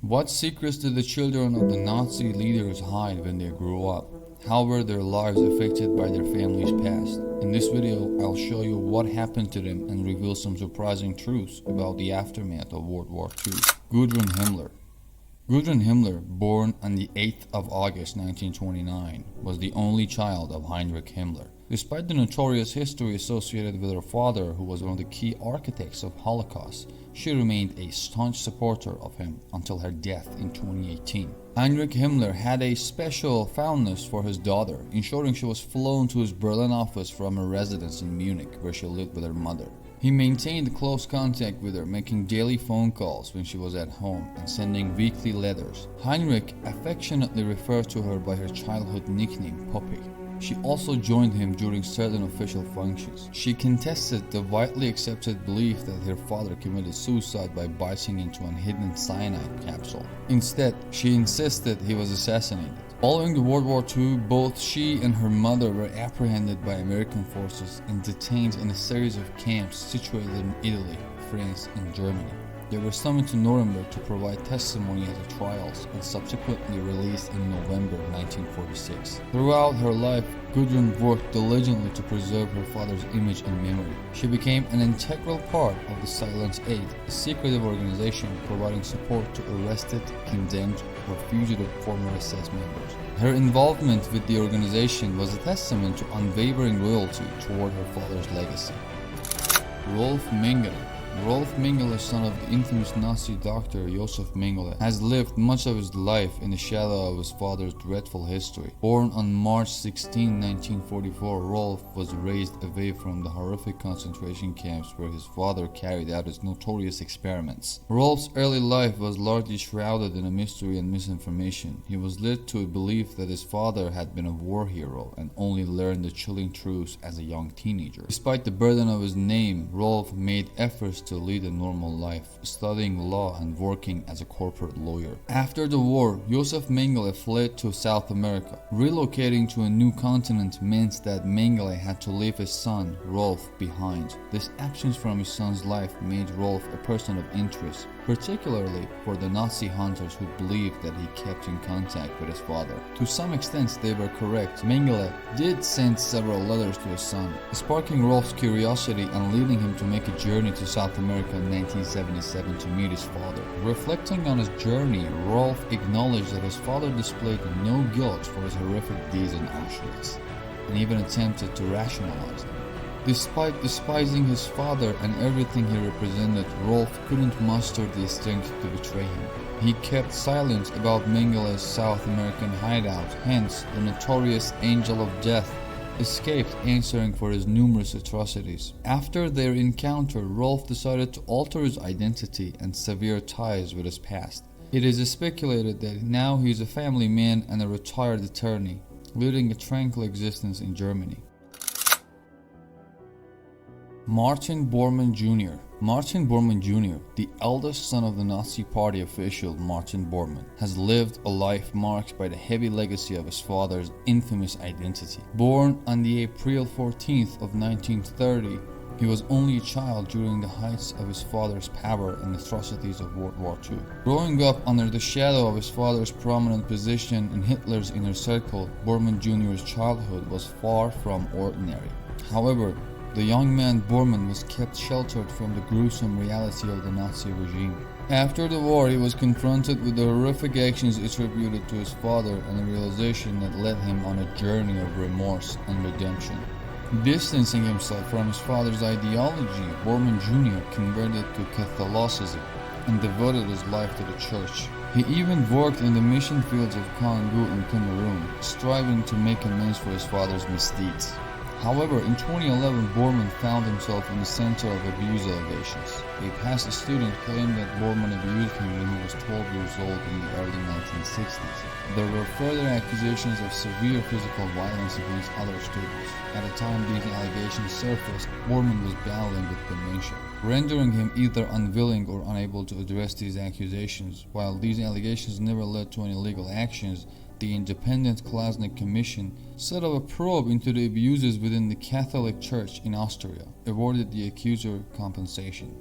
What secrets did the children of the Nazi leaders hide when they grew up? How were their lives affected by their family's past? In this video, I'll show you what happened to them and reveal some surprising truths about the aftermath of World War II. Gudrun Himmler. Gudrun Himmler, born on the 8th of August 1929, was the only child of Heinrich Himmler. Despite the notorious history associated with her father, who was one of the key architects of Holocaust, she remained a staunch supporter of him until her death in 2018. Heinrich Himmler had a special fondness for his daughter, ensuring she was flown to his Berlin office from her residence in Munich, where she lived with her mother. He maintained close contact with her, making daily phone calls when she was at home and sending weekly letters. Heinrich affectionately referred to her by her childhood nickname, Poppy. She also joined him during certain official functions. She contested the widely accepted belief that her father committed suicide by biting into a hidden cyanide capsule. Instead, she insisted he was assassinated. Following the World War II, both she and her mother were apprehended by American forces and detained in a series of camps situated in Italy, France, and Germany. They were summoned to Nuremberg to provide testimony at the trials and subsequently released in November 1946. Throughout her life, Gudrun worked diligently to preserve her father's image and memory. She became an integral part of the Silent Aid, a secretive organization providing support to arrested, condemned, or fugitive former SS members. Her involvement with the organization was a testament to unwavering loyalty toward her father's legacy. Rolf Miller. Rolf Miller, son of the infamous Nazi doctor Josef Mengele, has lived much of his life in the shadow of his father's dreadful history. Born on March 16, 1944, Rolf was raised away from the horrific concentration camps where his father carried out his notorious experiments. Rolf's early life was largely shrouded in a mystery and misinformation. He was led to a belief that his father had been a war hero and only learned the chilling truths as a young teenager. Despite the burden of his name, Rolf made efforts to lead a normal life, studying law and working as a corporate lawyer. After the war, Josef Mengele fled to South America. Relocating to a new continent meant that Mengele had to leave his son, Rolf, behind. This absence from his son's life made Rolf a person of interest, particularly for the Nazi hunters who believed that he kept in contact with his father. To some extent, they were correct. Mengele did send several letters to his son, sparking Rolf's curiosity and leading him to make a journey to South America in 1977 to meet his father. Reflecting on his journey, Rolf acknowledged that his father displayed no guilt for his horrific deeds in Auschwitz, and even attempted to rationalize them. Despite despising his father and everything he represented, Rolf couldn't muster the strength to betray him. He kept silent about Mengele's South American hideout, hence the notorious Angel of Death escaped answering for his numerous atrocities. After their encounter, Rolf decided to alter his identity and sever ties with his past. It is speculated that now he is a family man and a retired attorney, leading a tranquil existence in Germany. Martin Bormann Jr. Martin Bormann Jr., the eldest son of the Nazi Party official Martin Bormann, has lived a life marked by the heavy legacy of his father's infamous identity. Born on the April 14th of 1930, he was only a child during the heights of his father's power and atrocities of World War II. Growing up under the shadow of his father's prominent position in Hitler's inner circle, Bormann Jr.'s childhood was far from ordinary. However, the young man Bormann was kept sheltered from the gruesome reality of the Nazi regime. After the war, he was confronted with the horrific actions attributed to his father and the realization that led him on a journey of remorse and redemption. Distancing himself from his father's ideology, Bormann Jr. converted to Catholicism and devoted his life to the church. He even worked in the mission fields of Congo in Cameroon, striving to make amends for his father's misdeeds. However, in 2011, Bormann found himself in the center of abuse allegations. A past student claimed that Bormann abused him when he was 12 years old in the early 1960s. There were further accusations of severe physical violence against other students. At the time these allegations surfaced, Bormann was battling with dementia, rendering him either unwilling or unable to address these accusations. While these allegations never led to any legal actions, the independent Klasnik Commission set up a probe into the abuses within the Catholic Church in Austria, awarded the accuser compensation.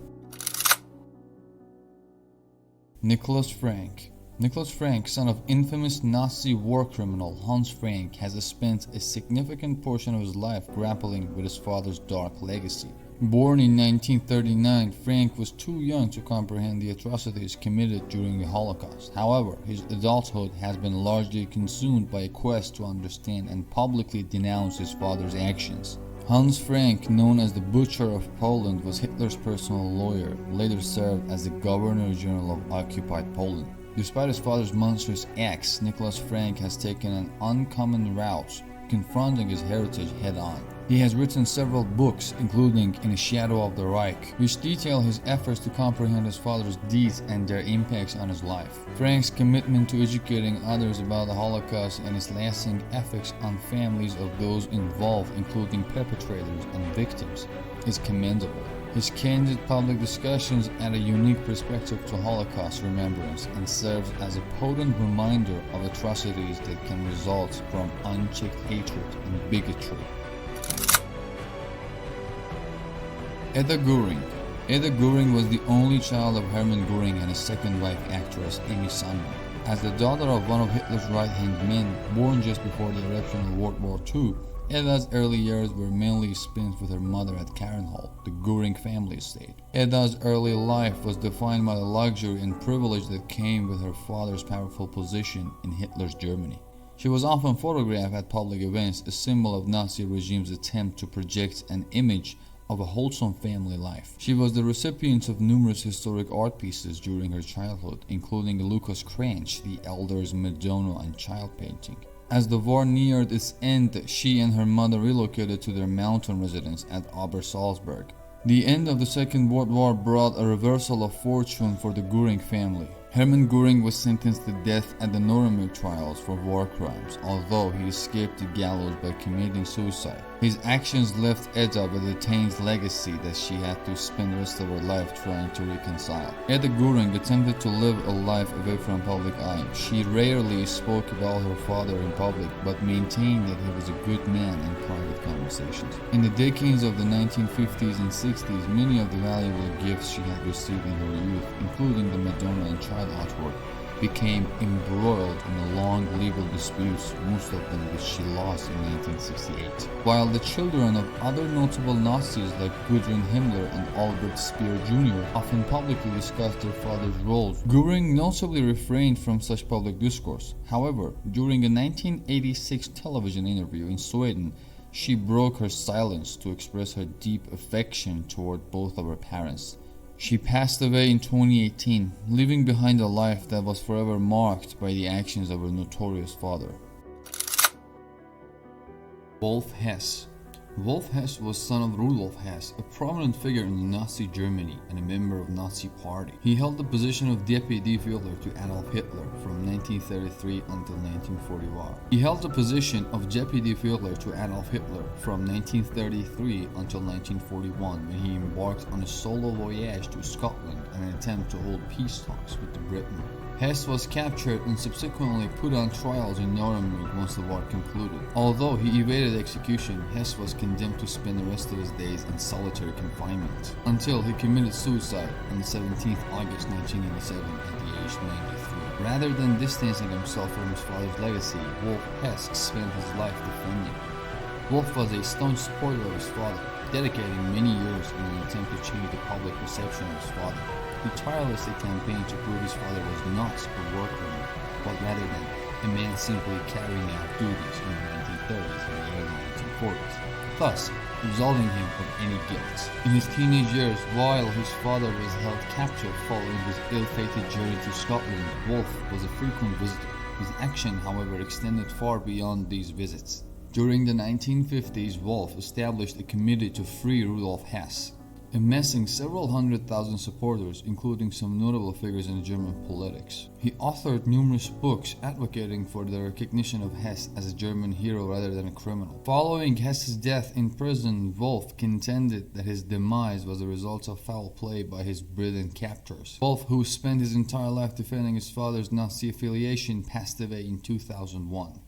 Nicholas Frank. Nicholas Frank, son of infamous Nazi war criminal Hans Frank, has spent a significant portion of his life grappling with his father's dark legacy. Born in 1939, Frank was too young to comprehend the atrocities committed during the Holocaust. However, his adulthood has been largely consumed by a quest to understand and publicly denounce his father's actions. Hans Frank, known as the Butcher of Poland, was Hitler's personal lawyer, later served as the Governor General of occupied Poland. Despite his father's monstrous acts, Nicholas Frank has taken an uncommon route, confronting his heritage head-on. He has written several books, including In the Shadow of the Reich, which detail his efforts to comprehend his father's deeds and their impacts on his life. Frank's commitment to educating others about the Holocaust and its lasting effects on families of those involved, including perpetrators and victims, is commendable. His candid public discussions add a unique perspective to Holocaust remembrance and serves as a potent reminder of atrocities that can result from unchecked hatred and bigotry. Eda Guring. Eda Guring was the only child of Hermann Göring and his second wife, actress Amy Sandberg. As the daughter of one of Hitler's right-hand men, born just before the eruption of World War II, Eda's early years were mainly spent with her mother at Karenhall, the Göring family estate. Eda's early life was defined by the luxury and privilege that came with her father's powerful position in Hitler's Germany. She was often photographed at public events, a symbol of Nazi regime's attempt to project an image of a wholesome family life. She was the recipient of numerous historic art pieces during her childhood, including Lucas Cranch, the Elder's Madonna and child painting. As the war neared its end, she and her mother relocated to their mountain residence at Obersalzberg. The end of the Second World War brought a reversal of fortune for the Göring family. Hermann Göring was sentenced to death at the Nuremberg trials for war crimes, although he escaped the gallows by committing suicide. His actions left Eda with a tainted legacy that she had to spend the rest of her life trying to reconcile. Eda Guring attempted to live a life away from public eye. She rarely spoke about her father in public, but maintained that he was a good man in private conversations. In the decades of the 1950s and 60s, many of the valuable gifts she had received in her youth, including the Madonna and child artwork, became embroiled in long legal disputes, most of them which she lost in 1968. While the children of other notable Nazis like Gan Heimer and Albert Speer Jr. often publicly discussed their father's roles, Guring notably refrained from such public discourse. However, during a 1986 television interview in Sweden, she broke her silence to express her deep affection toward both of her parents. She passed away in 2018, leaving behind a life that was forever marked by the actions of her notorious father. Wolf Hess. Wolf Hess was son of Rudolf Hess, a prominent figure in Nazi Germany and a member of Nazi Party. He held the position of Deputy Führer to Adolf Hitler from 1933 until 1941. He held the position of Deputy Führer to Adolf Hitler from 1933 until 1941, when he embarked on a solo voyage to Scotland in an attempt to hold peace talks with Britain. Hess was captured and subsequently put on trials in Nuremberg once the war concluded. Although he evaded execution, Hess was condemned to spend the rest of his days in solitary confinement, until he committed suicide on 17 August 1987 at the age of 93. Rather than distancing himself from his father's legacy, Wolf Hess spent his life defending it. Wolf was a staunch supporter of his father, dedicating many years in an attempt to change the public perception of his father. He tirelessly campaigned to prove his father was not a war criminal, but rather than a man simply carrying out duties in the 1930s and the early 1940s, thus absolving him of any guilt. In his teenage years, while his father was held captive following his ill-fated journey to Scotland, Wolf was a frequent visitor. His action, however, extended far beyond these visits. During the 1950s, Wolf established a committee to free Rudolf Hess, amassing several 100,000 supporters, including some notable figures in German politics. He authored numerous books advocating for the recognition of Hess as a German hero rather than a criminal. Following Hess's death in prison, Wolf contended that his demise was a result of foul play by his brilliant captors. Wolf, who spent his entire life defending his father's Nazi affiliation, passed away in 2001.